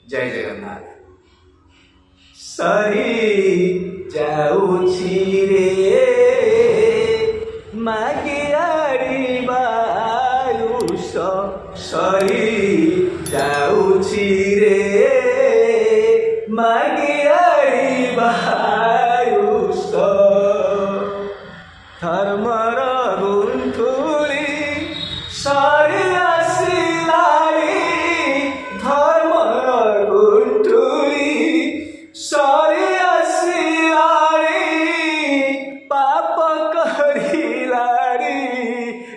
जय जगन्नाथ। सरी जाउछि रे मागियारी बायुष, सरी जाउछि रे मागियारी बायुष, धर्मर गुंठुली सरी आसिलानी, धर्मर गुंठुली सरी आसिलानी, पाप करिलानी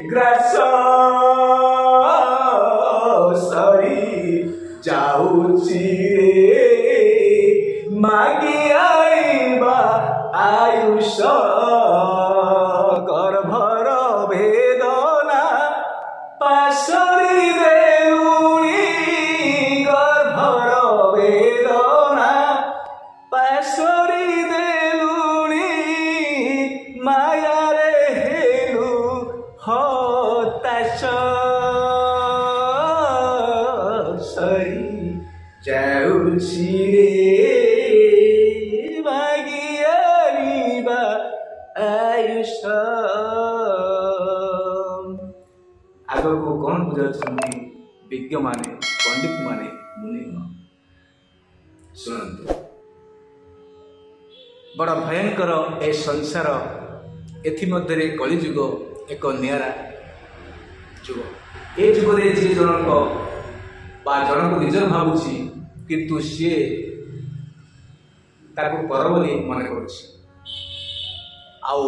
ग्रास, सरी जाउछि रे मागियाइबा आयुष, गर्भर वेदना पाशरी देलुनी, गर्भर वेदना पाशरी देलुनी, माया रे हेलु हताश, सरी जाउछि रे मागियारिबा आयुष। आगको कौन बुझाउछन्ति विज्ञ माने पंडित माने मुनि शुणु। बड़ भयंकर ए संसार, एथिमध्यरे कलिजुग एक नियारा जुग। ए जुगरे जे जनक बा जनक निजर भावुछि किंतु सी ताको पर बोली मन करुछि, आउ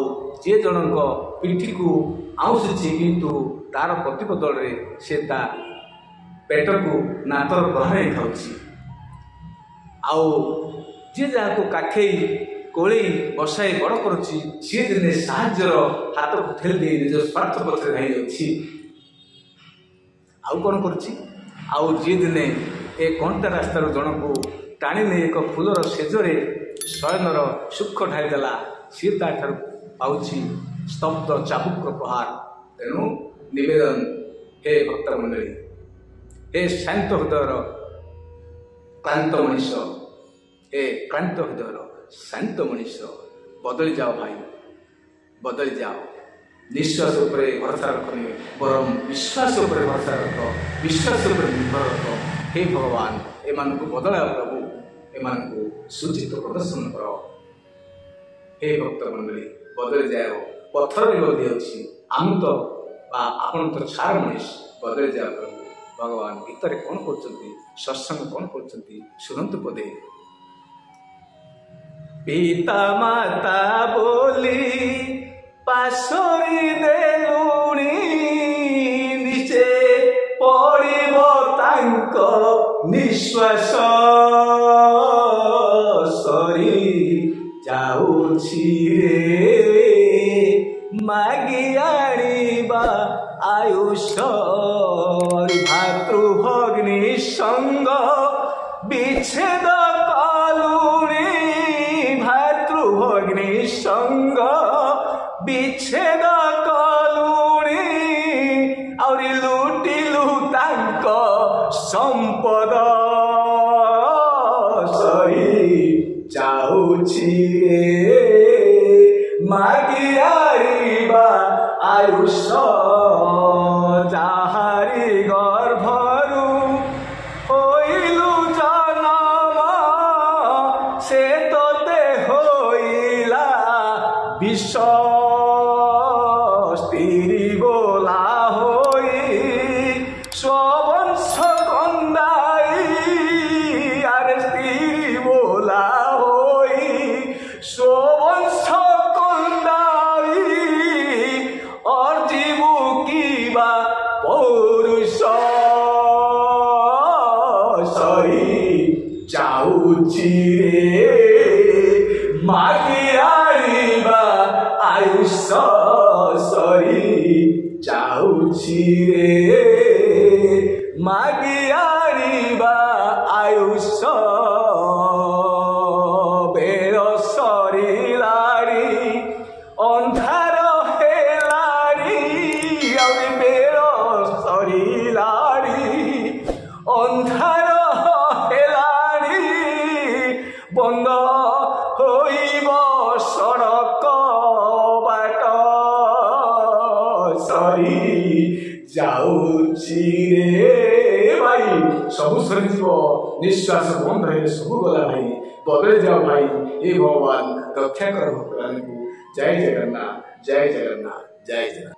जे जनक पिठी को आउसुछि किंतु तार प्रतिबदल रे से ता पेट को नातर बहाई खाଉଛି, आउ जे जाको काखेई कोळेई बसाई बड़ करुछि सी दिने साहाଯ୍ୟର हाथ को ठेल दे निज स्वार्थ पथरे धाई जाଉଛି। आउ कौन करुछि, आउ जे दिने ए कंटा रास्तार जन को टाणी नहीं एक फूलर सेजरे शयनर सुख ढाई देला, सी ताठार पाउछि स्तब्ध चाबुक प्रहार। तेणु निवेदन, हे भक्त मंडली, हे शांत हृदयर क्लांत मनीष, हे क्लांत हृदयर शांत मनीष, बदली जाओ भाई, बदली जाओ। निश्वास उपरे भरोसा रखनी, बरम विश्वास उपरे भरोसा रख, विश्वास उपरे निर्भर रख। हे भगवान, एमान को बदला प्रभु, एमान को सूचित प्रदर्शन कर। हे भक्त मंडली, बदली जाओ। पत्थर भी बदली अच्छी, आम तो आपन तो छार मनीष, बदली जाओ प्रभु। भगवान गीतारे कौन करछन्ति, सत्संग कौन करछन्ति सुनंतु पदे। पिता माता बोली पाशरी देलुनी, निचे पड़िब तांक निश्वास, सरी जाउछि रे मागियारिबा आयुष, भातृभग्नि संग विच्छेद कलुनी, भातृभग्नि संग विच्छेद कलुनी, आउरी लुटिलु तांक संपद, सरी जाउछि रे मागियारिबा आयुष, जाहारी गर्भरु होइलु जनम, से तोते होइला विष, स्त्री बोला होई स्वंश कंदाई, अरे स्त्री बोला होई स्वंश कंदाई, और जीवु की बा पौरुष, सरी जाउछि रे मागियारिबा आयुष, सरी जाउछि रे मागियारिबा आयुष, बेल सरिलारी अंधार हेलारी, बेल सरिलारी अंधार हेला ଯାଉଛି ରେ ଭାଇ ସବୁ ସରିଯିବ ନିଶ୍ୱାସ ବନ୍ଦ ହେଲେ ସବୁ ଗଲା ଭାଇ ବଦଳି ଯାଅ ଭାଇ ଏ ଭଗବାନ ରକ୍ଷା କର ଭଗବାନଙ୍କୁ ଜୟ ଜଗନ୍ନାଥ ଜୟ ଜଗନ୍ନାଥ ଜୟ ଜଗନ୍ନାଥ।